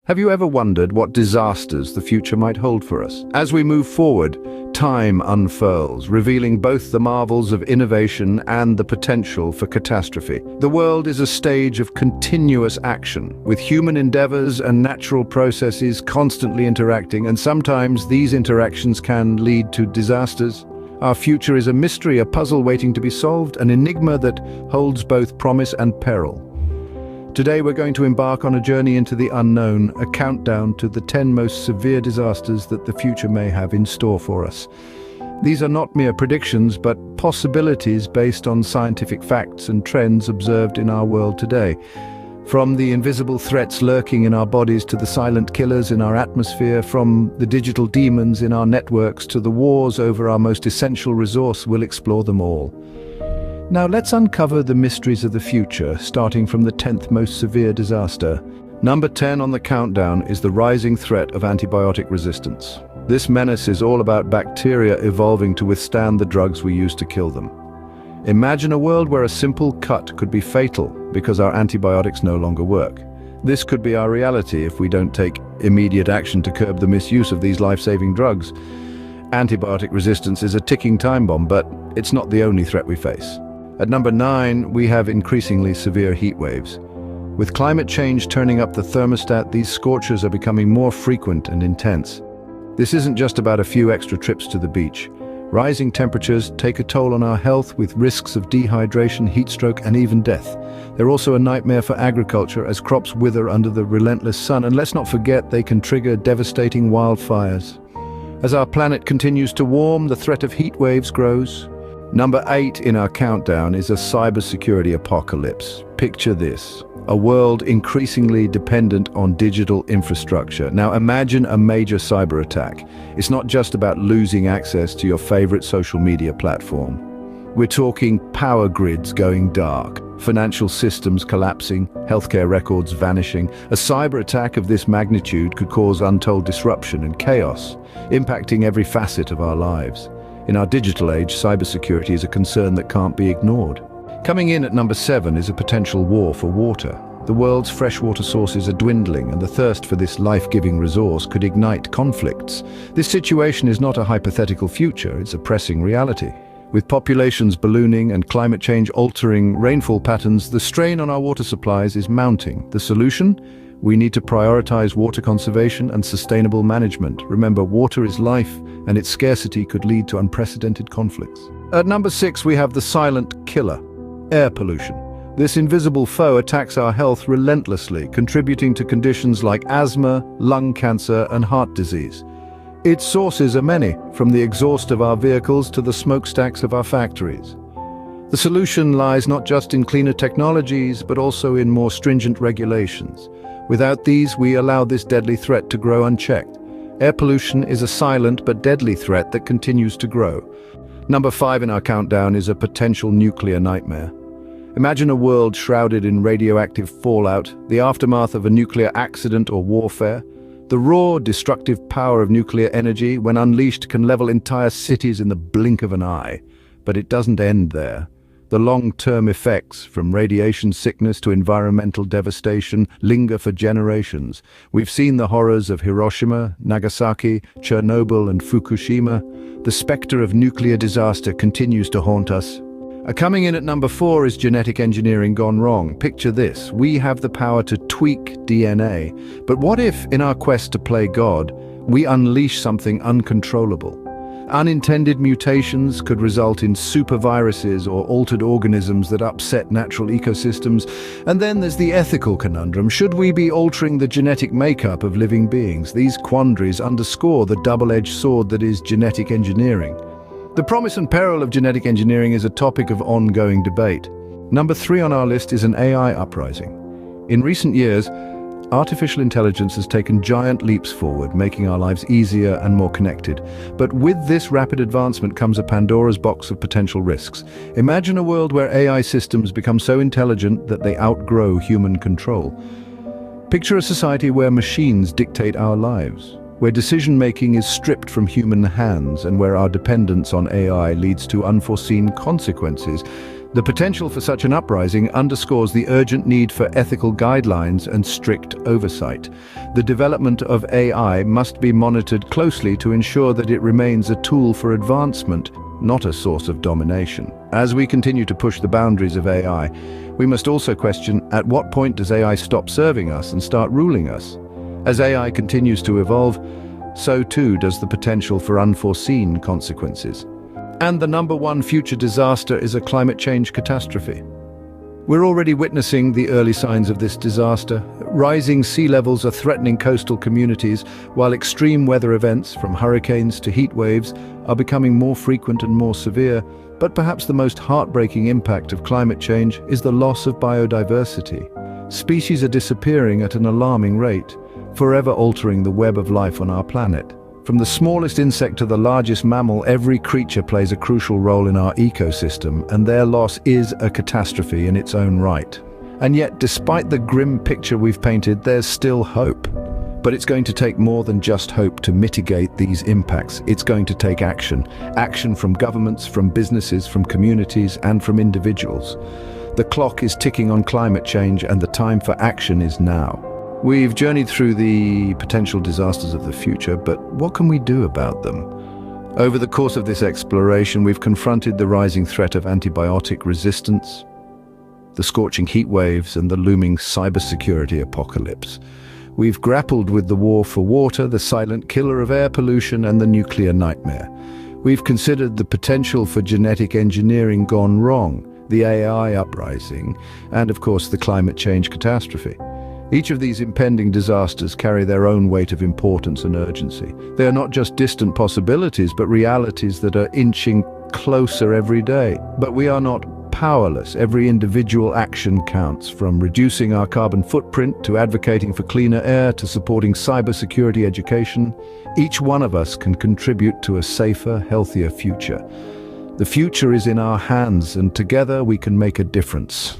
Have you ever wondered what disasters the future might hold for us? As we move forward, time unfurls, revealing both the marvels of innovation and the potential for catastrophe. The world is a stage of continuous action, with human endeavors and natural processes constantly interacting, and sometimes these interactions can lead to disasters. Our future is a mystery, a puzzle waiting to be solved, an enigma that holds both promise and peril. Today we're going to embark on a journey into the unknown, a countdown to the 10 most severe disasters that the future may have in store for us. These are not mere predictions, but possibilities based on scientific facts and trends observed in our world today. From the invisible threats lurking in our bodies to the silent killers in our atmosphere, from the digital demons in our networks to the wars over our most essential resource, we'll explore them all. Now let's uncover the mysteries of the future, starting from the 10th most severe disaster. Number 10 on the countdown is the rising threat of antibiotic resistance. This menace is all about bacteria evolving to withstand the drugs we use to kill them. Imagine a world where a simple cut could be fatal because our antibiotics no longer work. This could be our reality if we don't take immediate action to curb the misuse of these life-saving drugs. Antibiotic resistance is a ticking time bomb, but it's not the only threat we face. At number 9, we have increasingly severe heat waves. With climate change turning up the thermostat, these scorchers are becoming more frequent and intense. This isn't just about a few extra trips to the beach. Rising temperatures take a toll on our health, with risks of dehydration, heat stroke, and even death. They're also a nightmare for agriculture as crops wither under the relentless sun, and let's not forget they can trigger devastating wildfires. As our planet continues to warm, the threat of heat waves grows. Number 8 in our countdown is a cybersecurity apocalypse. Picture this: a world increasingly dependent on digital infrastructure. Now imagine a major cyber attack. It's not just about losing access to your favorite social media platform. We're talking power grids going dark, financial systems collapsing, healthcare records vanishing. A cyber attack of this magnitude could cause untold disruption and chaos, impacting every facet of our lives. In our digital age, cybersecurity is a concern that can't be ignored. Coming in at number 7 is a potential war for water. The world's freshwater sources are dwindling, and the thirst for this life-giving resource could ignite conflicts. This situation is not a hypothetical future, it's a pressing reality. With populations ballooning and climate change altering rainfall patterns, the strain on our water supplies is mounting. The solution? We need to prioritize water conservation and sustainable management. Remember, water is life, and its scarcity could lead to unprecedented conflicts. At number 6, we have the silent killer: air pollution. This invisible foe attacks our health relentlessly, contributing to conditions like asthma, lung cancer, and heart disease. Its sources are many, from the exhaust of our vehicles to the smokestacks of our factories. The solution lies not just in cleaner technologies, but also in more stringent regulations. Without these, we allow this deadly threat to grow unchecked. Air pollution is a silent but deadly threat that continues to grow. Number 5 in our countdown is a potential nuclear nightmare. Imagine a world shrouded in radioactive fallout, the aftermath of a nuclear accident or warfare. The raw, destructive power of nuclear energy, when unleashed, can level entire cities in the blink of an eye. But it doesn't end there. The long-term effects, from radiation sickness to environmental devastation, linger for generations. We've seen the horrors of Hiroshima, Nagasaki, Chernobyl, and Fukushima. The specter of nuclear disaster continues to haunt us. Coming in at number 4 is genetic engineering gone wrong. Picture this: we have the power to tweak DNA. But what if, in our quest to play God, we unleash something uncontrollable? Unintended mutations could result in superviruses or altered organisms that upset natural ecosystems. And then there's the ethical conundrum. Should we be altering the genetic makeup of living beings? These quandaries underscore the double-edged sword that is genetic engineering. The promise and peril of genetic engineering is a topic of ongoing debate. Number 3 on our list is an AI uprising. In recent years, artificial intelligence has taken giant leaps forward, making our lives easier and more connected. But with this rapid advancement comes a Pandora's box of potential risks. Imagine a world where AI systems become so intelligent that they outgrow human control. Picture a society where machines dictate our lives, where decision-making is stripped from human hands, and where our dependence on AI leads to unforeseen consequences. The potential for such an uprising underscores the urgent need for ethical guidelines and strict oversight. The development of AI must be monitored closely to ensure that it remains a tool for advancement, not a source of domination. As we continue to push the boundaries of AI, we must also question, at what point does AI stop serving us and start ruling us? As AI continues to evolve, so too does the potential for unforeseen consequences. And the number one future disaster is a climate change catastrophe. We're already witnessing the early signs of this disaster. Rising sea levels are threatening coastal communities, while extreme weather events, from hurricanes to heat waves, are becoming more frequent and more severe. But perhaps the most heartbreaking impact of climate change is the loss of biodiversity. Species are disappearing at an alarming rate, forever altering the web of life on our planet. From the smallest insect to the largest mammal, every creature plays a crucial role in our ecosystem, and their loss is a catastrophe in its own right. And yet, despite the grim picture we've painted, there's still hope. But it's going to take more than just hope to mitigate these impacts. It's going to take action. Action from governments, from businesses, from communities, and from individuals. The clock is ticking on climate change, and the time for action is now. We've journeyed through the potential disasters of the future, but what can we do about them? Over the course of this exploration, we've confronted the rising threat of antibiotic resistance, the scorching heat waves, and the looming cybersecurity apocalypse. We've grappled with the war for water, the silent killer of air pollution, and the nuclear nightmare. We've considered the potential for genetic engineering gone wrong, the AI uprising, and of course the climate change catastrophe. Each of these impending disasters carry their own weight of importance and urgency. They are not just distant possibilities, but realities that are inching closer every day. But we are not powerless. Every individual action counts, from reducing our carbon footprint to advocating for cleaner air to supporting cybersecurity education. Each one of us can contribute to a safer, healthier future. The future is in our hands, and together we can make a difference.